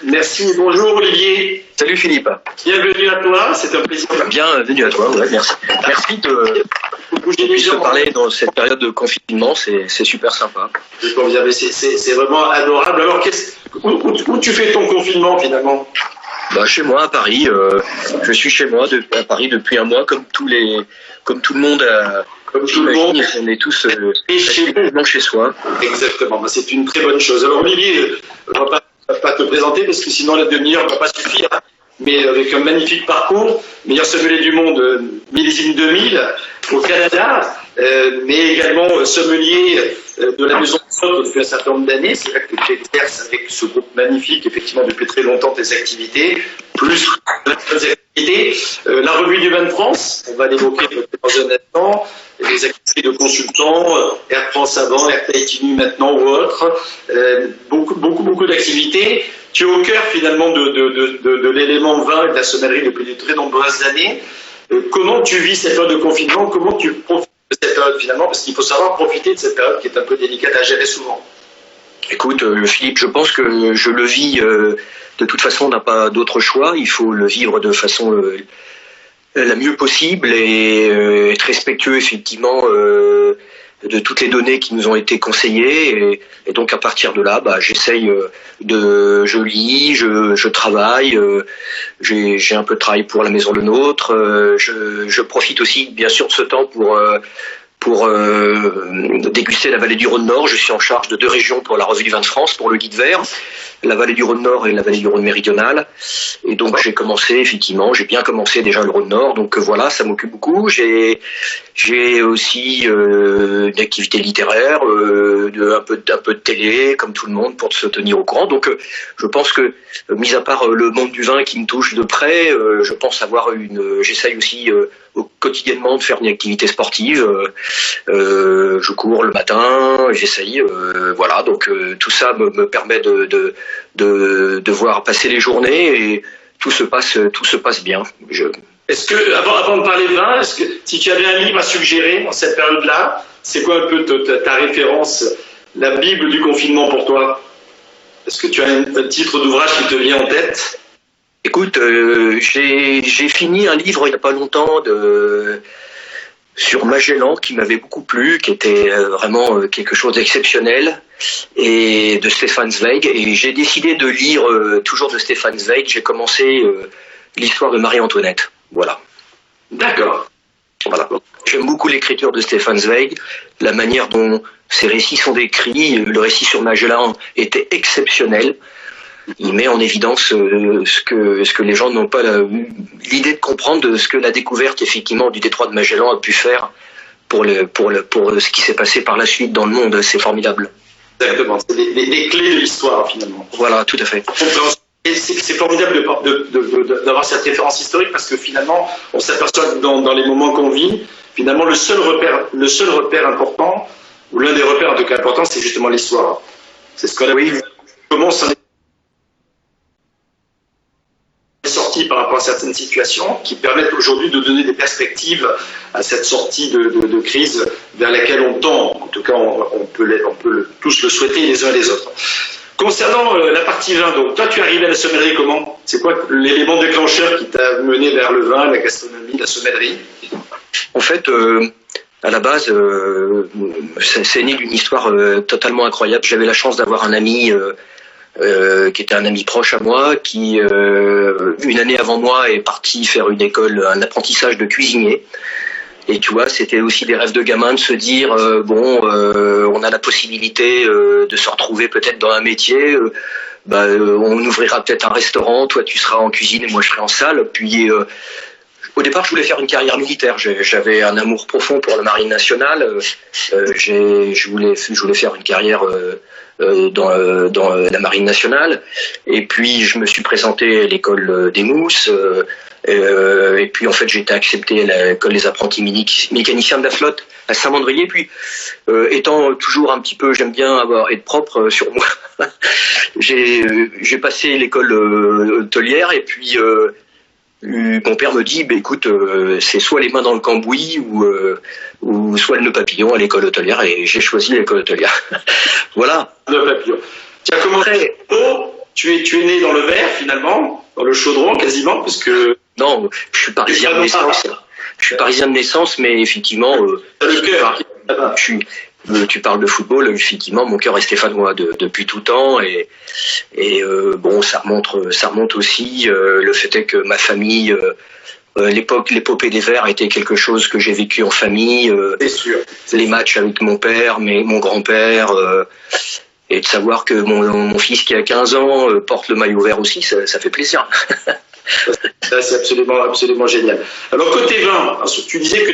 Merci, bonjour Olivier. Salut Philippe. Bienvenue à toi, c'est un plaisir. Bienvenue à toi, ouais, merci. Merci de te parler dans cette période de confinement, c'est super sympa. C'est vraiment adorable. Alors, où tu fais ton confinement finalement? Chez moi à Paris. Je suis chez moi à Paris depuis un mois, comme tout le monde. Comme tout le monde, on est tous chez soi. Exactement, c'est une très bonne chose. Alors Olivier, on va pas te présenter parce que sinon la demi-heure ne va pas suffire. Mais avec un magnifique parcours, meilleur sommelier du monde, millésime 2000 au Canada, mais également sommelier de la maison de Sot depuis un certain nombre d'années. C'est là que tu exerces avec ce groupe magnifique, effectivement, depuis très longtemps tes activités, plus d'autres activités. La revue du vin de France, on va l'évoquer dans un instant, les activités de consultants, Air France avant, Air Tahiti maintenant ou autres, beaucoup d'activités. Tu es au cœur finalement de l'élément vin et de la sommellerie depuis de très nombreuses années. Comment tu vis cette période de confinement? Comment tu profites de cette période finalement? Parce qu'il faut savoir profiter de cette période qui est un peu délicate à gérer souvent. Écoute, Philippe, je pense que je le vis de toute façon, on n'a pas d'autre choix. Il faut le vivre de façon la mieux possible et être respectueux effectivement de toutes les données qui nous ont été conseillées et donc à partir de là, j'essaye je lis, je travaille, j'ai un peu de travail pour la Maison Le Nôtre, je profite aussi bien sûr de ce temps pour déguster la vallée du Rhône-Nord. Je suis en charge de 2 régions pour la Revue du Vin de France, pour le guide vert, la vallée du Rhône-Nord et la vallée du Rhône-Méridionale. Et donc j'ai bien commencé déjà le Rhône-Nord, donc voilà, ça m'occupe beaucoup. J'ai aussi une activité littéraire, un peu de télé, comme tout le monde, pour se tenir au courant. Donc je pense que, mis à part le monde du vin qui me touche de près, je pense j'essaye aussi quotidiennement de faire une activité sportive. Je cours le matin, j'essaye, voilà. Donc tout ça me permet de voir passer les journées et tout se passe bien. Est-ce que, avant de parler de vin, si tu avais un livre à suggérer dans cette période-là, c'est quoi un peu ta référence, la Bible du confinement pour toi? Est-ce que tu as un titre d'ouvrage qui te vient en tête? Écoute, j'ai fini un livre il n'y a pas longtemps sur Magellan qui m'avait beaucoup plu, qui était vraiment quelque chose d'exceptionnel, et de Stefan Zweig. Et j'ai décidé de lire toujours de Stefan Zweig. J'ai commencé l'histoire de Marie-Antoinette. Voilà. D'accord. Voilà. J'aime beaucoup l'écriture de Stefan Zweig, la manière dont ses récits sont décrits. Le récit sur Magellan était exceptionnel. Il met en évidence ce que les gens n'ont pas l'idée de comprendre de ce que la découverte effectivement du détroit de Magellan a pu faire pour ce qui s'est passé par la suite dans le monde. C'est formidable. Exactement, c'est les clés de l'histoire finalement. Voilà, tout à fait. C'est formidable d'avoir cette référence historique parce que finalement on s'aperçoit que dans les moments qu'on vit, finalement le seul repère important, ou l'un des repères en tout cas importants, c'est justement l'histoire. C'est ce qu'on a vu. Comment ça sorties par rapport à certaines situations qui permettent aujourd'hui de donner des perspectives à cette sortie de crise vers laquelle on tend. En tout cas, on peut tous le souhaiter les uns et les autres. Concernant la partie vin, donc toi tu es arrivé à la sommellerie comment? C'est quoi l'élément déclencheur qui t'a mené vers le vin, la gastronomie, la sommellerie? En fait, à la base, c'est né d'une histoire totalement incroyable. J'avais la chance d'avoir un ami qui était un ami proche à moi, qui une année avant moi est parti faire un apprentissage de cuisinier. Et tu vois, c'était aussi des rêves de gamin de se dire on a la possibilité de se retrouver peut-être dans un métier. On ouvrira peut-être un restaurant. Toi, tu seras en cuisine et moi, je serai en salle. Puis au départ, je voulais faire une carrière militaire. J'avais un amour profond pour la marine nationale. Je voulais faire une carrière dans la marine nationale. Et puis, je me suis présenté à l'école des Mousses. Et puis, en fait, j'ai été accepté à l'école des apprentis mécaniciens de la flotte à Saint-Mandrier. Puis, étant toujours un petit peu, j'aime bien être propre sur moi. J'ai passé l'école hôtelière et puis mon père me dit, écoute, c'est soit les mains dans le cambouis ou soit le nœud papillon à l'école hôtelière, et j'ai choisi l'école hôtelière. Voilà. Le papillon. Tu as commencé tu es né dans le Var, finalement, dans le Chaudron, quasiment, parce que... Non, je suis parisien de naissance. Je suis parisien de naissance, mais effectivement... le cœur. Tu parles de football, effectivement, mon cœur est stéphanois depuis tout temps, et bon, ça remonte aussi. Le fait est que ma famille... l'épopée des Verts était quelque chose que j'ai vécu en famille. C'est sûr. Les matchs avec mon père, mon grand-père, et de savoir que mon fils qui a 15 ans porte le maillot vert aussi, ça fait plaisir. Ça, c'est absolument génial. Alors, côté vin, tu disais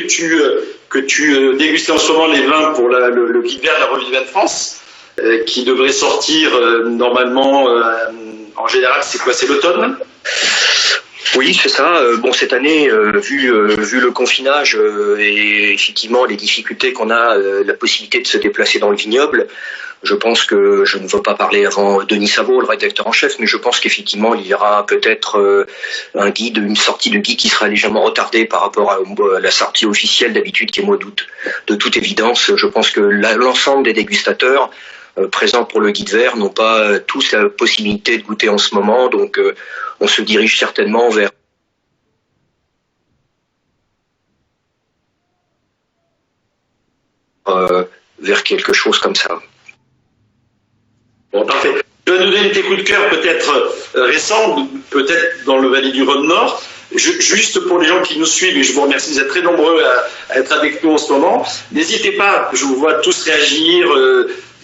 que tu dégustais en ce moment les vins pour le guide vert de la revue du vin de France, qui devrait sortir normalement, en général, c'est quoi? C'est l'automne? Oui, c'est ça. Bon, cette année, vu le confinage et effectivement les difficultés qu'on a, la possibilité de se déplacer dans le vignoble, je pense que je ne veux pas parler avant Denis Savot, le rédacteur en chef, mais je pense qu'effectivement il y aura peut-être une sortie de guide qui sera légèrement retardée par rapport à la sortie officielle d'habitude qui est au mois d'août. De toute évidence, je pense que l'ensemble des dégustateurs présents pour le guide vert n'ont pas tous la possibilité de goûter en ce moment, donc on se dirige certainement vers quelque chose comme ça. Bon, parfait. Tu vas nous donner tes coups de cœur peut-être récents, peut-être dans le Valais du Rhône-Nord. Juste pour les gens qui nous suivent, et je vous remercie, vous êtes très nombreux à être avec nous en ce moment. N'hésitez pas, je vous vois tous réagir,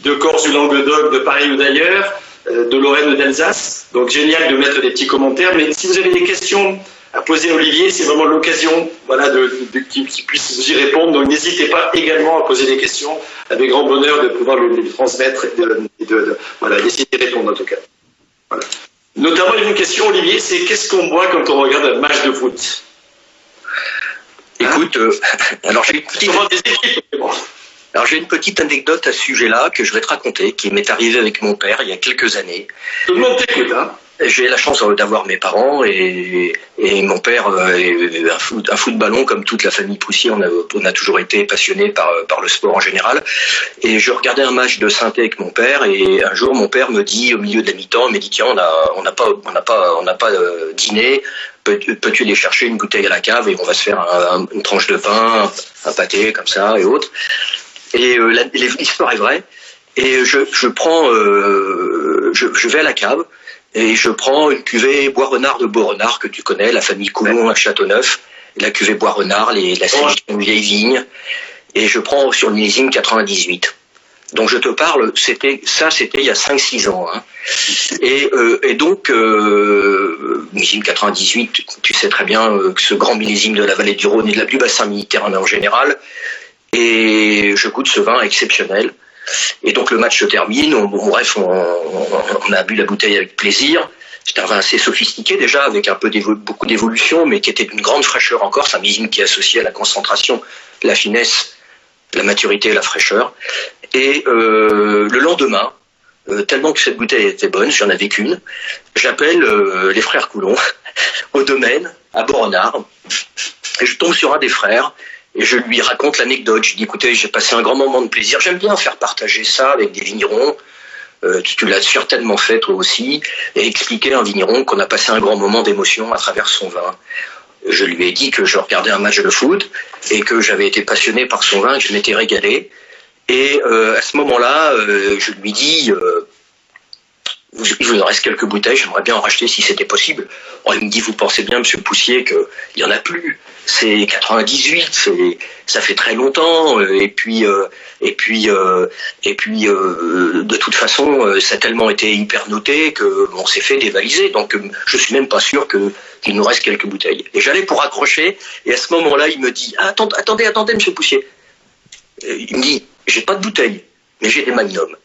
de Corse, du Languedoc, de Paris ou d'ailleurs, de Lorraine ou d'Alsace. Donc génial de mettre des petits commentaires. Mais si vous avez des questions à poser à Olivier, c'est vraiment l'occasion, voilà, qu'il puisse vous y répondre. Donc n'hésitez pas également à poser des questions, avec grand bonheur de pouvoir les transmettre et voilà, d'essayer de répondre en tout cas. Voilà. Notamment une question, Olivier, c'est qu'est-ce qu'on boit quand on regarde un match de foot? Écoute, alors j'ai une petite anecdote à ce sujet-là que je vais te raconter, qui m'est arrivée avec mon père il y a quelques années. Tout le monde t'écoute, hein? J'ai la chance d'avoir mes parents et mon père est un foot ballon comme toute la famille Poussier. On a toujours été passionné par le sport en général. Et je regardais un match de synthé avec mon père et un jour mon père me dit au milieu de la mi-temps, il me dit tiens on n'a pas dîné. Peux-tu aller chercher une bouteille à la cave et on va se faire une tranche de pain, un pâté comme ça et autres. Et l'histoire est vraie. Et je vais à la cave. Et je prends une cuvée Bois-Renard de Beaurenard que tu connais, la famille Coulon à Châteauneuf, la cuvée Bois-Renard, la sélection de vieilles vignes, et je prends sur le millésime 98. Donc je te parle, c'était il y a 5-6 ans. Hein. Et donc, millésime 98, tu sais très bien que ce grand millésime de la vallée du Rhône et du bassin méditerranéen en général, et je goûte ce vin exceptionnel. Et donc le match se termine, on a bu la bouteille avec plaisir. C'était un vin assez sophistiqué déjà, avec beaucoup d'évolution, mais qui était d'une grande fraîcheur encore. C'est un millésime qui est associé à la concentration, la finesse, la maturité et la fraîcheur. Et le lendemain, tellement que cette bouteille était bonne, j'en avais qu'une, j'appelle les frères Coulon au domaine, à Beaurenard, et je tombe sur un des frères. Et je lui raconte l'anecdote. Je dis, écoutez, j'ai passé un grand moment de plaisir. J'aime bien faire partager ça avec des vignerons. Tu l'as certainement fait toi aussi. Et expliquer à un vigneron qu'on a passé un grand moment d'émotion à travers son vin. Je lui ai dit que je regardais un match de foot et que j'avais été passionné par son vin et que je m'étais régalé. Et à ce moment-là, je lui dis... il vous en reste quelques bouteilles, j'aimerais bien en racheter si c'était possible. Alors, il me dit, vous pensez bien, monsieur Poussier, qu'il n'y en a plus. C'est 98, ça fait très longtemps. Et puis, de toute façon, ça a tellement été hyper noté qu'on s'est fait dévaliser. Donc, je suis même pas sûr qu'il nous reste quelques bouteilles. Et j'allais pour accrocher, et à ce moment-là, il me dit, attendez, monsieur Poussier. Il me dit, j'ai pas de bouteille, mais j'ai des magnums.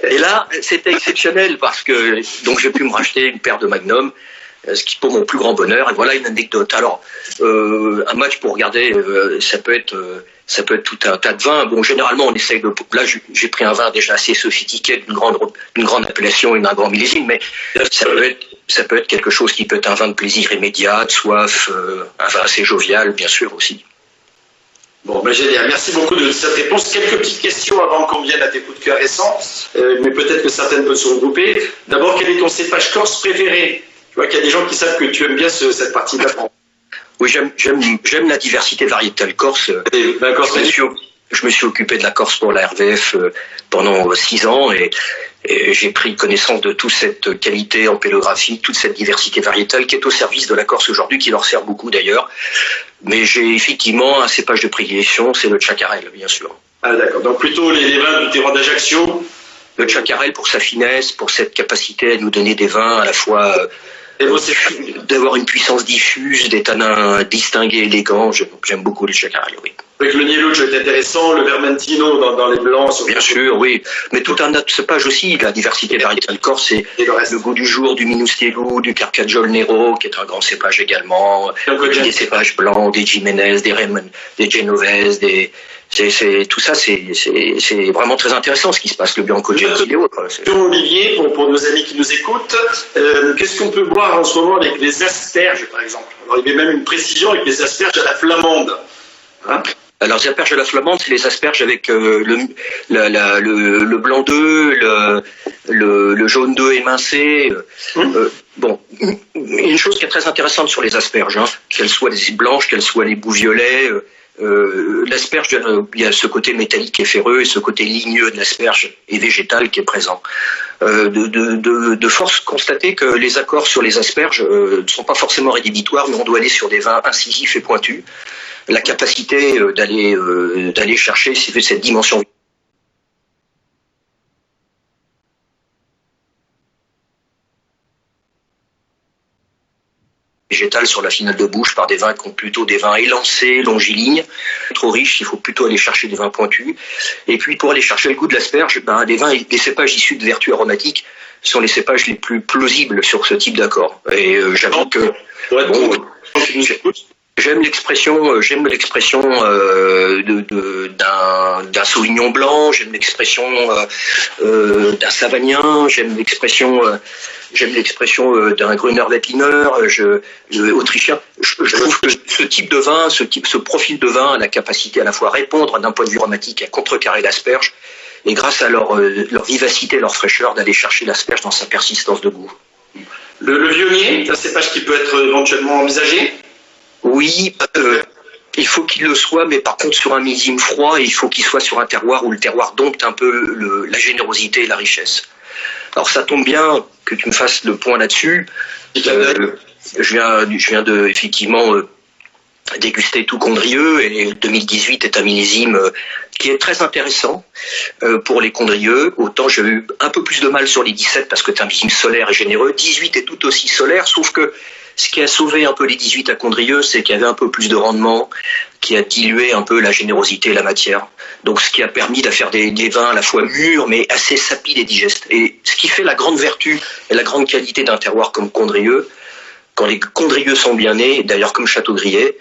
Et là, c'était exceptionnel parce que donc j'ai pu me racheter une paire de Magnum, ce qui pour mon plus grand bonheur. Et voilà une anecdote. Alors, un match pour regarder, ça peut être tout un tas de vins. Bon, généralement, on essaye de. Là, j'ai pris un vin déjà assez sophistiqué, d'une grande appellation et d'un grand millésime, mais ça peut être quelque chose qui peut être un vin de plaisir immédiat, de soif, un vin assez jovial, bien sûr aussi. Bon, ben génial. Merci beaucoup de cette réponse. Quelques petites questions avant qu'on vienne à tes coups de cœur récents, mais peut-être que certaines peuvent se regrouper. D'abord, quel est ton cépage corse préféré? Tu vois qu'il y a des gens qui savent que tu aimes bien cette partie de la France. Oui, j'aime la diversité variétale corse. Je me suis occupé de la Corse pour la RVF pendant 6 ans et j'ai pris connaissance de toute cette qualité en pélographie, toute cette diversité variétale qui est au service de la Corse aujourd'hui, qui leur sert beaucoup d'ailleurs. Mais j'ai effectivement un cépage de prédilection, c'est le Chacarel, bien sûr. Ah d'accord, donc plutôt les vins du terroir d'Ajaccio. Le Chacarel pour sa finesse, pour cette capacité à nous donner des vins à la fois d'avoir une puissance diffuse, des tanins distingués, élégants. J'aime beaucoup le Chacarel, oui. Avec le Nieluccio est intéressant, le Vermentino dans les blancs. Bien sûr, oui. Mais tout un autre cépage aussi, la diversité variétale corse, c'est le goût du jour, du Minustelou, du Carcagiol Nero, qui est un grand cépage également, des cépages blancs, des Jiménez, des Raymond, des Genovese, tout ça, c'est vraiment très intéressant ce qui se passe, le Bianco Gentile et autres. Olivier, pour nos amis qui nous écoutent, qu'est-ce qu'on peut boire en ce moment avec les asperges, par exemple? Alors, il y avait même une précision avec les asperges à la flamande. Hein? Alors, les asperges à la flamande, c'est les asperges avec le blanc d'œuf, le jaune d'œuf émincé. Bon, une chose qui est très intéressante sur les asperges, qu'elles soient les blanches, qu'elles soient les bout violets, l'asperge, il y a ce côté métallique et ferreux et ce côté ligneux de l'asperge et végétal qui est présent. De force constater que les accords sur les asperges ne sont pas forcément rédhibitoires, mais on doit aller sur des vins incisifs et pointus. La capacité d'aller chercher cette dimension végétale sur la finale de bouche par des vins qui ont plutôt des vins élancés, longilignes. Trop riches, il faut plutôt aller chercher des vins pointus. Et puis pour aller chercher le goût de l'asperge, des cépages issus de vertus aromatiques sont les cépages les plus plausibles sur ce type d'accord. Et j'avoue que j'aime l'expression d'un Sauvignon blanc, j'aime l'expression d'un Savagnin, j'aime l'expression d'un Grüner Veltliner, autrichien. Je trouve que ce type de vin, ce profil de vin a la capacité à la fois répondre d'un point de vue aromatique à contrecarrer l'asperge, et grâce à leur vivacité, leur fraîcheur, d'aller chercher l'asperge dans sa persistance de goût. Le vionnier, c'est un cépage qui peut être éventuellement envisagé? Oui, il faut qu'il le soit, mais par contre sur un millésime froid, il faut qu'il soit sur un terroir où le terroir dompte un peu la générosité et la richesse. Alors ça tombe bien que tu me fasses le point là-dessus. Je viens de effectivement déguster tout Condrieu, et 2018 est un millésime qui est très intéressant pour les Condrieu. Autant j'ai eu un peu plus de mal sur les 17 parce que c'est un millésime solaire et généreux. 18 est tout aussi solaire, sauf que ce qui a sauvé un peu les 18 à Condrieu, c'est qu'il y avait un peu plus de rendement, qui a dilué un peu la générosité et la matière. Donc ce qui a permis de faire des vins à la fois mûrs, mais assez sapides et digestes. Et ce qui fait la grande vertu et la grande qualité d'un terroir comme Condrieu, quand les Condrieu sont bien nés, d'ailleurs comme Château-Grier,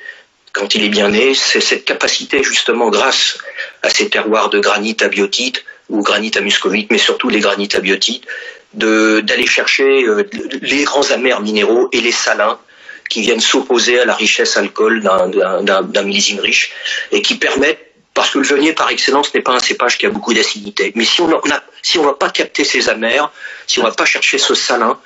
quand il est bien né, c'est cette capacité justement grâce à ces terroirs de granit à biotite, ou granit à muscovite, mais surtout les granites à biotite, d'aller chercher les grands amers minéraux et les salins qui viennent s'opposer à la richesse alcool d'un millésime riche et qui permettent, parce que le vionnier par excellence n'est pas un cépage qui a beaucoup d'acidité, mais si on ne va pas capter ces amers, si on ne va pas chercher ce salin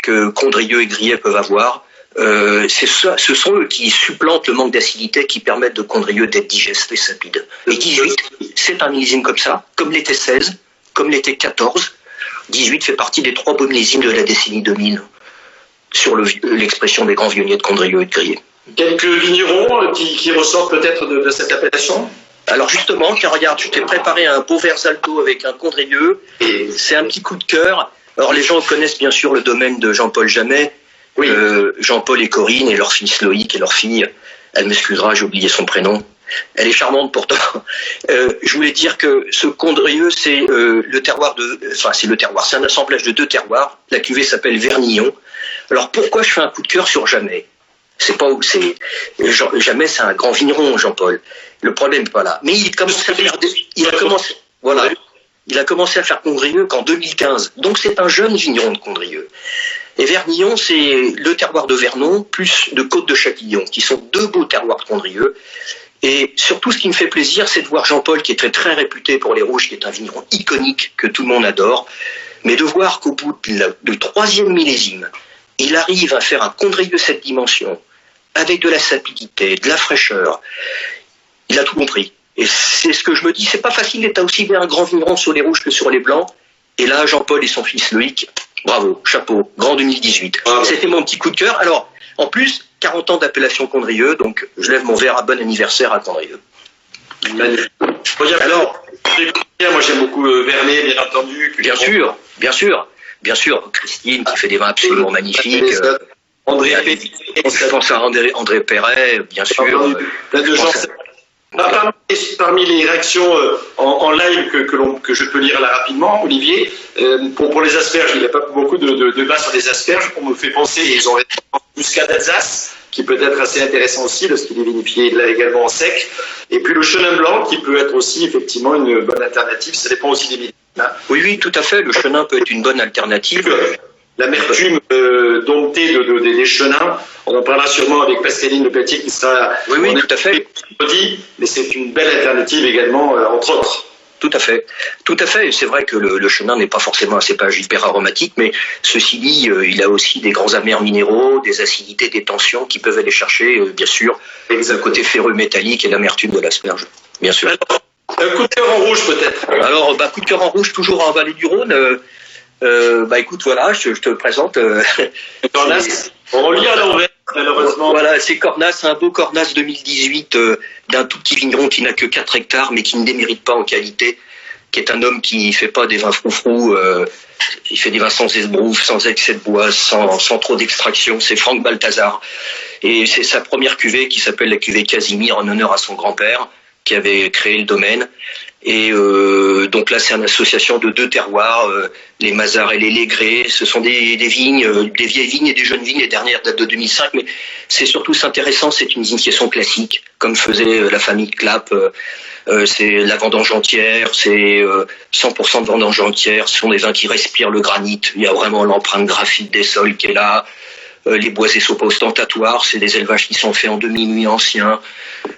que Condrieu et Griet peuvent avoir, ce sont eux qui supplantent le manque d'acidité qui permettent de Condrieu d'être digeste et sapide. Et 18, c'est un millésime comme ça, comme l'était 16, comme l'était 14. 18 fait partie des 3 beaux millésimes de la décennie 2000 sur l'expression des grands vionniers de Condrieu et de Grier. Quelques vignerons qui ressortent peut-être de cette appellation? Alors justement, tiens, regarde, je t'ai préparé un beau Versalto avec un Condrieu, et c'est un petit coup de cœur. Alors les gens connaissent bien sûr le domaine de Jean-Paul Jamet, oui. Jean-Paul et Corinne et leur fils Loïc et leur fille, elle m'excusera, j'ai oublié son prénom. Elle est charmante pourtant. Je voulais dire que ce Condrieu, c'est le terroir c'est un assemblage de 2 terroirs. La cuvée s'appelle Vernillon. Alors pourquoi je fais un coup de cœur sur Jamet? Jamet, c'est un grand vigneron, Jean-Paul. Le problème n'est pas là. Mais il a commencé à faire Condrieu qu'en 2015. Donc c'est un jeune vigneron de Condrieu. Et Vernillon, c'est le terroir de Vernon plus de Côte de Châtillon, qui sont 2 beaux terroirs de Condrieu. Et surtout, ce qui me fait plaisir, c'est de voir Jean-Paul, qui est très, très réputé pour les rouges, qui est un vigneron iconique que tout le monde adore, mais de voir qu'au bout du 3e millésime, il arrive à faire un Condrieu de cette dimension, avec de la sapidité, de la fraîcheur. Il a tout compris. Et c'est ce que je me dis, c'est pas facile d'être aussi bien un grand vigneron sur les rouges que sur les blancs. Et là, Jean-Paul et son fils Loïc, bravo, chapeau, grand 2018. Bravo. C'était mon petit coup de cœur. Alors, en plus, 40 ans d'appellation Condrieu, donc je lève mon verre à bon anniversaire à Condrieu. Alors, moi j'aime beaucoup Vernet, bien entendu. Bien sûr. Christine qui fait des vins absolument magnifiques. André Perret, je pense à André Perret, bien sûr. Plein de gens. Parmi les réactions en live que je peux lire là rapidement, Olivier, pour les asperges, il n'y a pas beaucoup de débats sur les asperges. On me fait penser, ils ont Muscat d'Alsace, qui peut être assez intéressant aussi, parce qu'il est vinifié là également en sec. Et puis le chenin blanc, qui peut être aussi effectivement une bonne alternative. Ça dépend aussi des millésimes. Hein. Oui, tout à fait. Le chenin peut être une bonne alternative. L'amertume domptée des chenins, on en parlera sûrement avec Pascaline Lepelletier qui sera... Oui, tout à fait. Mais c'est une belle alternative également, entre autres. Tout à fait. C'est vrai que le chenin n'est pas forcément un cépage hyper aromatique, mais ceci dit, il a aussi des grands amers minéraux, des acidités, des tensions qui peuvent aller chercher, bien sûr, le côté ferreux métallique et l'amertume de l'asperge. Bien sûr. Alors, un coup de cœur en rouge peut-être. Alors, coup de cœur en rouge, toujours en Vallée du Rhône. Écoute, voilà, je te présente. Cornas, on lit à l'envers, malheureusement. Voilà, c'est Cornas, un beau Cornas 2018 d'un tout petit vigneron qui n'a que 4 hectares, mais qui ne démérite pas en qualité, qui est un homme qui fait pas des vins froufrous, il fait des vins sans esbrouf, sans excès de bois, sans trop d'extraction. C'est Franck Balthazar. Et c'est sa première cuvée qui s'appelle la cuvée Casimir, en honneur à son grand-père, qui avait créé le domaine. Et donc là, c'est une association de 2 terroirs, les Mazars et les Légrés. Ce sont des vignes, des vieilles vignes et des jeunes vignes. Les dernières datent de 2005, mais c'est surtout intéressant. C'est une vinification classique, comme faisait la famille Clapp. C'est la vendange entière, c'est 100% de vendange entière. Ce sont des vins qui respirent le granit. Il y a vraiment l'empreinte graphite des sols qui est là. Les boisés sont pas ostentatoires. C'est des élevages qui sont faits en demi-nuit anciens.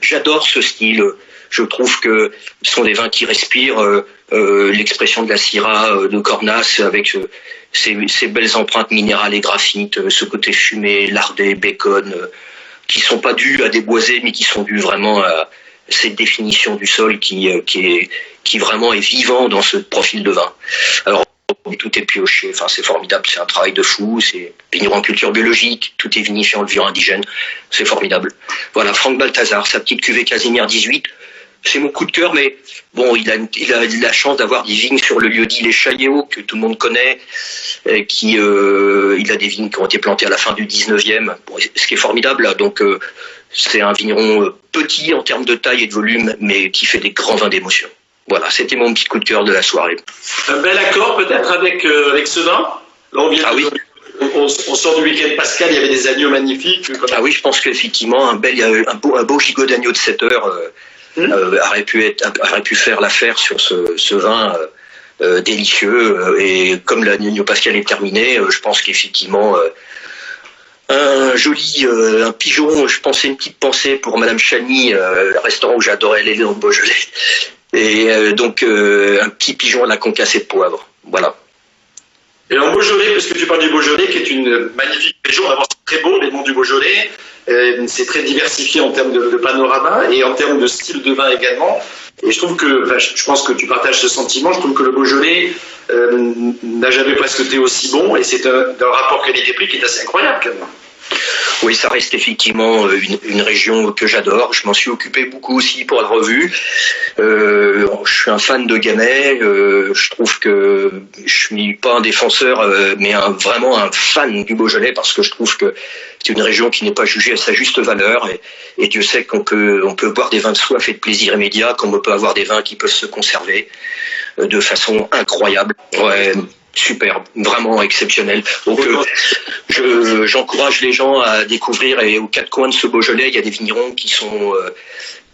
J'adore ce style. Je trouve que ce sont des vins qui respirent l'expression de la Syrah de Cornas avec ces belles empreintes minérales et graphites, ce côté fumé, lardé, bacon, qui sont pas dus à des boisés, mais qui sont dus vraiment à cette définition du sol qui vraiment est vivant dans ce profil de vin. Alors, tout est pioché, enfin c'est formidable, c'est un travail de fou, c'est vigneron en culture biologique, tout est vinifié en levure indigène, c'est formidable. Voilà, Franck Balthazar, sa petite cuvée Casimir 18, c'est mon coup de cœur, mais bon, il a la chance d'avoir des vignes sur le lieu-dit Les Chailléaux, que tout le monde connaît, il a des vignes qui ont été plantées à la fin du 19e, bon, ce qui est formidable là, donc c'est un vigneron petit en termes de taille et de volume, mais qui fait des grands vins d'émotion. Voilà, c'était mon petit coup de cœur de la soirée. Un bel accord peut-être avec ce vin. Là, on sort du week-end pascal, il y avait des agneaux magnifiques. Ah oui, je pense qu'effectivement, un beau gigot d'agneau de 7 heures aurait pu faire l'affaire sur ce vin délicieux. Et comme l'agneau pascal est terminé, je pense qu'effectivement... un pigeon, je pensais une petite pensée pour Madame Chani, le restaurant où j'adorais les dans le Beaujolais. Et donc un petit pigeon à la concassée de poivre. Voilà. Et en Beaujolais, parce que tu parles du Beaujolais, qui est une magnifique région, d'abord c'est très beau, les monts du Beaujolais, c'est très diversifié en termes de panorama et en termes de style de vin également. Et je trouve que, je pense que tu partages ce sentiment, je trouve que le Beaujolais n'a jamais presque été aussi bon, et c'est un rapport qualité-prix qui est assez incroyable quand même. Oui, ça reste effectivement une région que j'adore. Je m'en suis occupé beaucoup aussi pour la revue. Je suis un fan de Gamay. Je trouve que je suis pas un défenseur, mais vraiment un fan du Beaujolais parce que je trouve que c'est une région qui n'est pas jugée à sa juste valeur. Et Dieu sait qu'on peut boire des vins de soif et de plaisir immédiat, comme on peut avoir des vins qui peuvent se conserver de façon incroyable. Ouais. Superbe, vraiment exceptionnel. Donc j'encourage les gens à découvrir, et aux 4 coins de ce Beaujolais, il y a des vignerons qui sont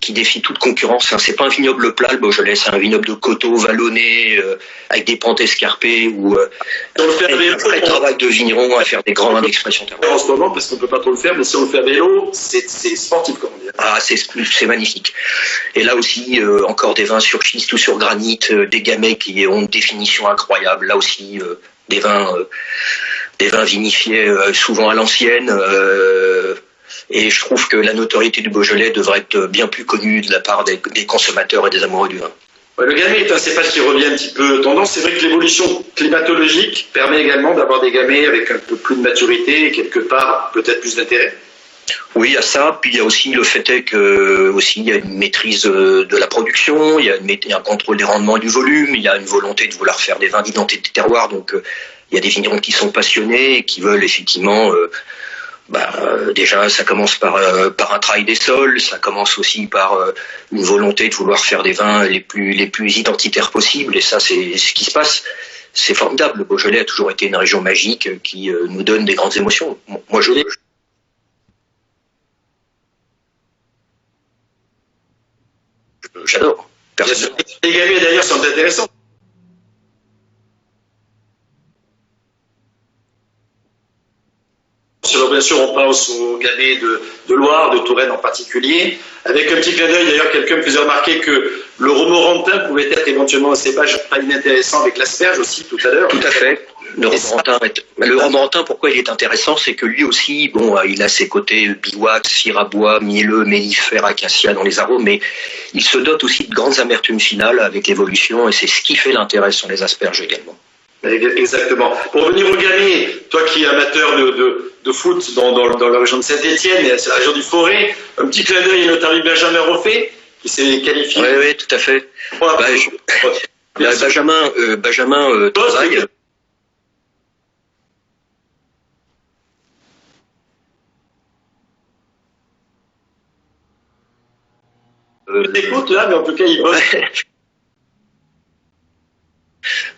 qui défie toute concurrence. Hein. C'est pas un vignoble plat, le Beaujolais, c'est un vignoble de coteaux vallonnés, avec des pentes escarpées, où un vrai travail de vigneron à faire des grands vins d'expression terroir. En ce moment, parce qu'on peut pas trop le faire, mais si on le fait à vélo, c'est sportif, comme on dit. Ah, c'est magnifique. Et là aussi, encore des vins sur schiste ou sur granit, des gamets qui ont une définition incroyable. Là aussi, des vins vinifiés souvent à l'ancienne. Et je trouve que la notoriété du Beaujolais devrait être bien plus connue de la part des consommateurs et des amoureux du vin. Le gamay est un cépage qui revient un petit peu tendance. C'est vrai que l'évolution climatologique permet également d'avoir des gamets avec un peu plus de maturité et quelque part peut-être plus d'intérêt. Oui, il y a ça. Puis il y a aussi le fait est que aussi il y a une maîtrise de la production, il y a un contrôle des rendements et du volume, il y a une volonté de vouloir faire des vins d'identité de terroir. Donc il y a des vignerons qui sont passionnés et qui veulent effectivement. Déjà, ça commence par un travail des sols, ça commence aussi par une volonté de vouloir faire des vins les plus identitaires possibles, et ça, c'est ce qui se passe. C'est formidable. Le Beaujolais a toujours été une région magique qui nous donne des grandes émotions. Moi, j'adore. Les gamets, d'ailleurs, sont intéressants. Bien sûr, on pense aux gamets de Loire, de Touraine en particulier. Avec un petit clin d'œil, d'ailleurs, quelqu'un me faisait remarquer que le romorantin pouvait être éventuellement un cépage pas inintéressant avec l'asperge aussi tout à l'heure. Tout à fait. Le romorantin, pourquoi il est intéressant, c'est que lui aussi, bon, il a ses côtés biwax, cire à bois, mielleux, mellifère, acacia dans les arômes, mais il se dote aussi de grandes amertumes finales avec l'évolution, et c'est ce qui fait l'intérêt sur les asperges également. Exactement. Pour revenir au gamay, toi qui es amateur de foot dans la région de Saint-Etienne, c'est la région du Forêt, un petit clin d'œil à notre ami Benjamin Roffet, qui s'est qualifié. Oui, tout à fait. Benjamin travaille. T'écoutes là, mais en tout cas, il bosse.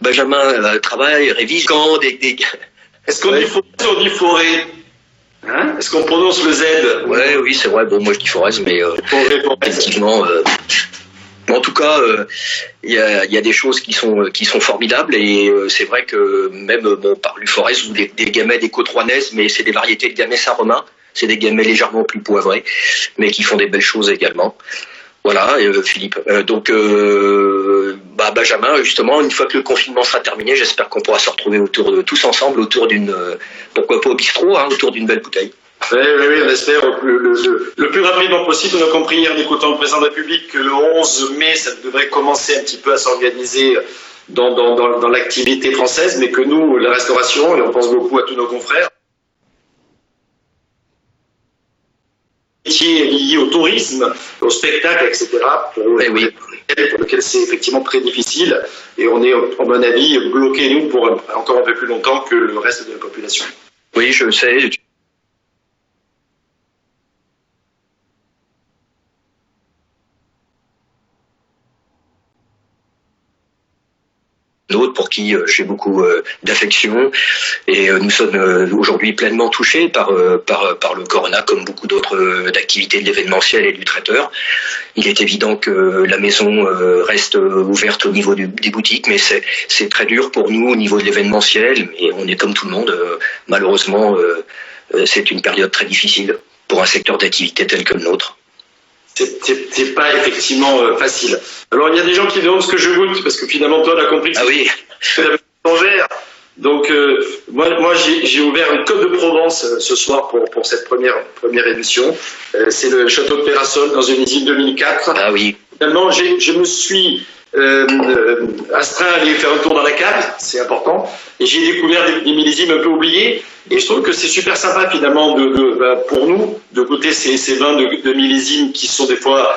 Benjamin travaille, révise quand des... Est-ce qu'on dit forêt ou on dit forêt, hein? Est-ce qu'on prononce le Z? Oui, c'est vrai. Bon, moi je dis Forez, mais effectivement... En tout cas, il y a des choses qui sont formidables, et c'est vrai que même par du Forez ou des gamets des côtes rouennaises, mais c'est des variétés de gamets Saint-Romain, c'est des gamets légèrement plus poivrés, mais qui font des belles choses également. Voilà, Philippe. Benjamin, justement, une fois que le confinement sera terminé, j'espère qu'on pourra se retrouver tous ensemble autour d'une, pourquoi pas au bistrot, hein, autour d'une belle bouteille. Oui, on espère le plus rapidement possible. On a compris hier en écoutant le président de la République que le 11 mai, ça devrait commencer un petit peu à s'organiser dans l'activité française, mais que nous, la restauration, et on pense beaucoup à tous nos confrères, métiers liés au tourisme, au spectacle, etc., pour lequel c'est effectivement très difficile, et on est, à mon avis, bloqués, nous, pour encore un peu plus longtemps que le reste de la population. Oui, je sais. Pour qui j'ai beaucoup d'affection, et nous sommes aujourd'hui pleinement touchés par le corona, comme beaucoup d'autres d'activités de l'événementiel et du traiteur. Il est évident que la maison reste ouverte au niveau des boutiques, mais c'est très dur pour nous au niveau de l'événementiel, et on est comme tout le monde, malheureusement c'est une période très difficile pour un secteur d'activité tel que le nôtre. C'est pas effectivement facile. Alors il y a des gens qui demandent ce que je goûte, parce que finalement toi on a compris que c'est la étrangère. Donc moi j'ai ouvert une Côte de Provence ce soir pour cette première émission. C'est le château de Peyrassol dans une usine 2004. Ah oui. Finalement je me suis astreint à aller faire un tour dans la cave, c'est important, et j'ai découvert des millésimes un peu oubliés, et je trouve que c'est super sympa finalement pour nous de goûter ces vins de millésimes qui sont des fois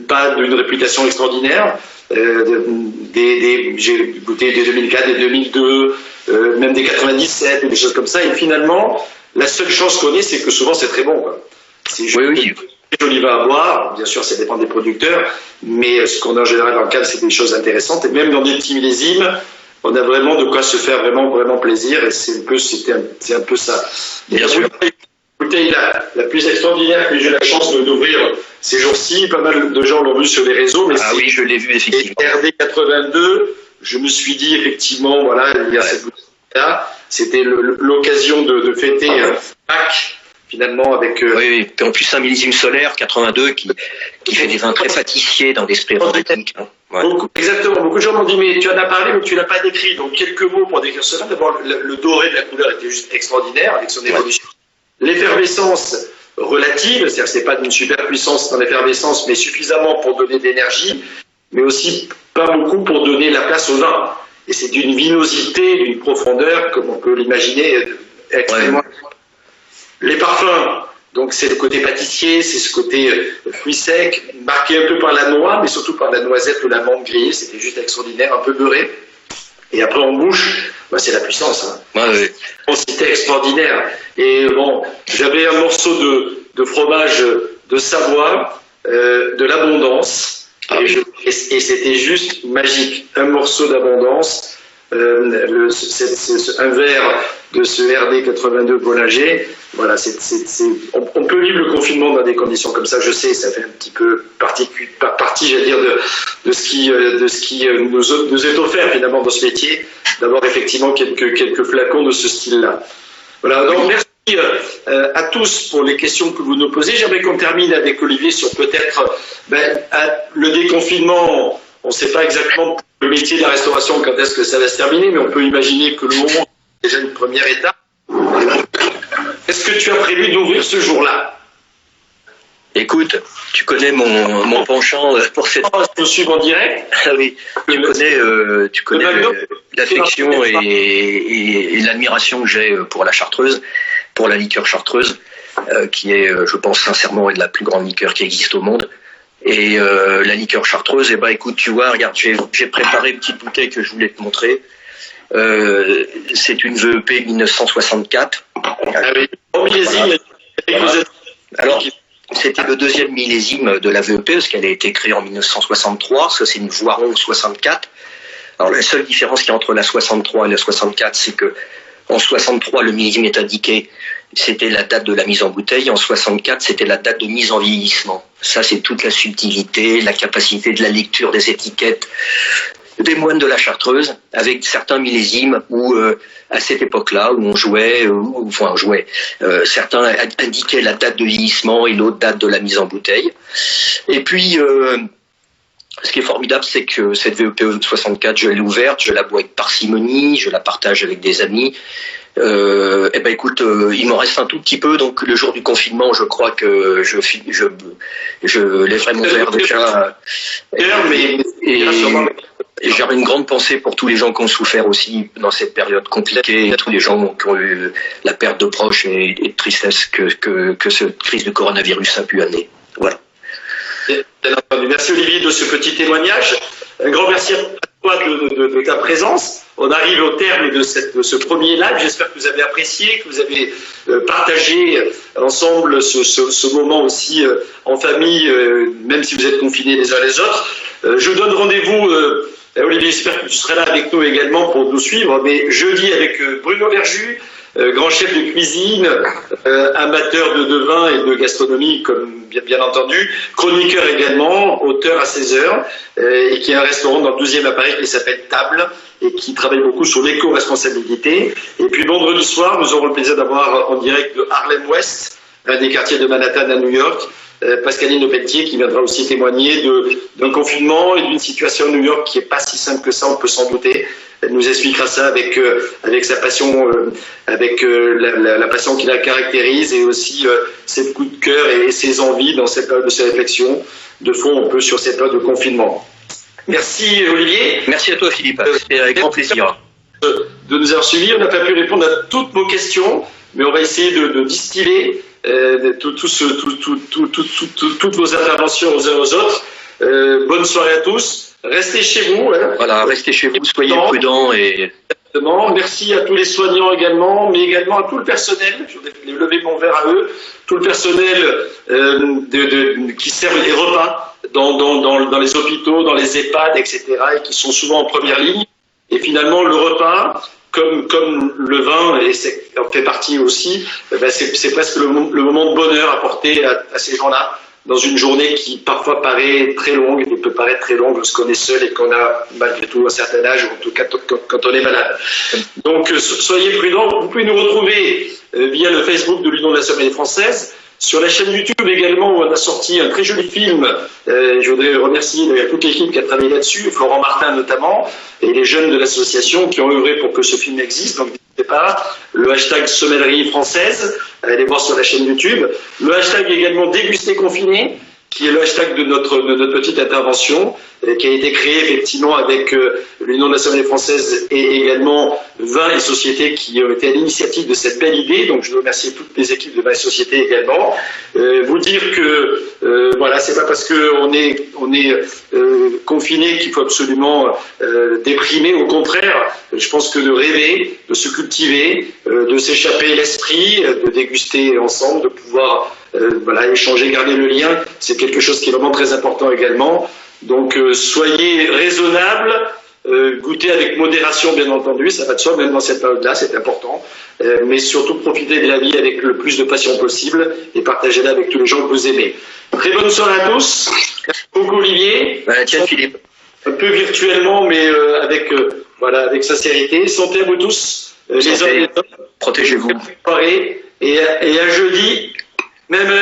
pas d'une réputation extraordinaire. J'ai goûté des 2004, des 2002, même des 97, des choses comme ça, et finalement la seule chance qu'on ait, c'est que souvent c'est très bon, quoi. Oui. Joli vin à boire, bien sûr ça dépend des producteurs, mais ce qu'on a en général dans le cadre, c'est des choses intéressantes, et même dans des petits millésimes, on a vraiment de quoi se faire vraiment plaisir, et c'est un peu ça. Bien sûr. La bouteille la plus extraordinaire que j'ai eu la chance d'ouvrir ces jours-ci, pas mal de gens l'ont vu sur les réseaux. Mais oui, je l'ai vu effectivement. RD 82, je me suis dit effectivement, voilà, il y a cette boutique-là. C'était l'occasion de fêter Pâques. Finalement, avec. Oui. En plus, un millésime solaire, 82, qui fait des vins très pâtissiers dans l'esprit aromatique. Ouais. Exactement. Beaucoup de gens m'ont dit, mais tu en as parlé, mais tu l'as pas décrit. Donc, quelques mots pour décrire cela. D'abord, le doré de la couleur était juste extraordinaire avec son évolution. Ouais. L'effervescence relative, c'est-à-dire que c'est pas d'une super puissance dans l'effervescence, mais suffisamment pour donner de l'énergie, mais aussi pas beaucoup pour donner la place au vin. Et c'est d'une vinosité, d'une profondeur, comme on peut l'imaginer, extrêmement. Ouais. Les parfums, donc c'est le côté pâtissier, c'est ce côté fruits secs, marqué un peu par la noix, mais surtout par la noisette ou la menthe grillée, c'était juste extraordinaire, un peu beurré. Et après en bouche, c'est la puissance. Hein. Ouais. C'était extraordinaire. Et bon, j'avais un morceau de fromage de Savoie, de l'abondance, et c'était juste magique. Un morceau d'abondance. Un verre de ce RD 82 Bollinger, voilà, on peut vivre le confinement dans des conditions comme ça, je sais, ça fait un petit peu partie, j'allais dire, de ce qui nous est offert finalement dans ce métier, d'avoir effectivement quelques flacons de ce style-là. Voilà, donc merci à tous pour les questions que vous nous posez. J'aimerais qu'on termine avec Olivier sur peut-être le déconfinement. On ne sait pas exactement le métier de la restauration, quand est-ce que ça va se terminer, mais on peut imaginer que le moment est déjà une première étape. Est-ce que tu as prévu d'ouvrir ce jour-là? Écoute, tu connais mon penchant pour cette... Je suis en direct. Ah oui, tu connais l'affection et l'admiration que j'ai pour la chartreuse, pour la liqueur chartreuse, qui est, je pense sincèrement, la plus grande liqueur qui existe au monde. Et la liqueur chartreuse, écoute, tu vois, regarde, j'ai préparé une petite bouteille que je voulais te montrer. C'est une VEP 1964. Ah oui, millésime. Voilà. Alors, c'était le deuxième millésime de la VEP, parce qu'elle a été créée en 1963, ça c'est une Voiron 64. Alors la seule différence qu'il y a entre la 63 et la 64, c'est que en 63, le millésime est indiqué, c'était la date de la mise en bouteille. En 64, c'était la date de mise en vieillissement. Ça, c'est toute la subtilité, la capacité de la lecture des étiquettes des moines de la chartreuse, avec certains millésimes où, à cette époque-là, où on jouait, certains indiquaient la date de vieillissement et l'autre date de la mise en bouteille. Et puis, ce qui est formidable, c'est que cette VEP 64, je l'ai ouverte, je la bois avec parcimonie, je la partage avec des amis. Écoute, il m'en reste un tout petit peu, donc le jour du confinement, je crois que je lèverai mon verre déjà. Et j'ai une grande pensée pour tous les gens qui ont souffert aussi dans cette période compliquée, tous les gens qui ont eu la perte de proches et de tristesse que cette crise de coronavirus a pu amener. Voilà. Merci Olivier de ce petit témoignage. Un grand merci à toi de ta présence. On arrive au terme de ce premier live. J'espère que vous avez apprécié, que vous avez partagé ensemble ce moment aussi en famille, même si vous êtes confinés les uns les autres. Je vous donne rendez-vous, Olivier, j'espère que tu seras là avec nous également pour nous suivre, mais jeudi avec Bruno Verjus, grand chef de cuisine, amateur de vin et de gastronomie, comme bien entendu, chroniqueur également, auteur à 16h, et qui a un restaurant dans le 12e à Paris qui s'appelle Table, et qui travaille beaucoup sur l'éco-responsabilité. Et puis vendredi soir, nous aurons le plaisir d'avoir en direct de Harlem West, un des quartiers de Manhattan à New York, Pascaline Lepelletier, qui viendra aussi témoigner d'un confinement et d'une situation à New York qui n'est pas si simple que ça, on peut s'en douter. Elle nous expliquera ça avec sa passion, la passion qui la caractérise, et aussi ses coups de cœur et ses envies dans cette période de ses réflexions de fond un peu sur cette période de confinement. Merci Olivier. Merci à toi Philippe, c'était avec grand plaisir de nous avoir suivis. On n'a pas pu répondre à toutes vos questions, mais on va essayer de distiller toutes vos interventions aux uns aux autres. Bonne soirée à tous. Restez chez vous. Hein. Voilà, restez chez vous, soyez prudents. Exactement. Merci à tous les soignants également, mais également à tout le personnel. Je vais lever mon verre à eux. Tout le personnel qui sert les repas dans les hôpitaux, dans les EHPAD, etc., et qui sont souvent en première ligne. Et finalement, le repas, comme le vin, et en fait partie aussi, c'est presque le moment de bonheur apporté à ces gens-là. dans une journée qui parfois paraît très longue, et peut paraître très longue lorsqu'on est seul et qu'on a malgré tout un certain âge, ou en tout cas quand on est malade. Donc soyez prudents. Vous pouvez nous retrouver via le Facebook de l'Union de la Sommelier française, sur la chaîne YouTube également où on a sorti un très joli film. Je voudrais remercier toute l'équipe qui a travaillé là-dessus, Florent Martin notamment, et les jeunes de l'association qui ont œuvré pour que ce film existe. Donc n'hésitez pas, le hashtag Sommellerie française, allez voir sur la chaîne YouTube. Le hashtag également Déguster confiné, qui est le hashtag de notre petite intervention, qui a été créé effectivement avec l'Union de la Sommelier française et également Vin et Société qui ont été à l'initiative de cette belle idée. Donc je veux remercier toutes les équipes de Vin et Société également. Vous dire que voilà, c'est pas parce qu'on est confiné qu'il faut absolument déprimer. Au contraire, je pense que de rêver, de se cultiver, de s'échapper l'esprit, de déguster ensemble, de pouvoir voilà, échanger, garder le lien, c'est quelque chose qui est vraiment très important également. Donc soyez raisonnables, goûtez avec modération bien entendu, ça va de soi, même dans cette période-là, c'est important, mais surtout profitez de la vie avec le plus de passion possible et partagez-la avec tous les gens que vous aimez. Très bonne soirée à tous, merci beaucoup Olivier. Tiens Philippe. Un peu virtuellement, mais voilà, avec sincérité. Santé à vous tous, les hommes et les hommes. Protégez-vous. Et à jeudi, même heure.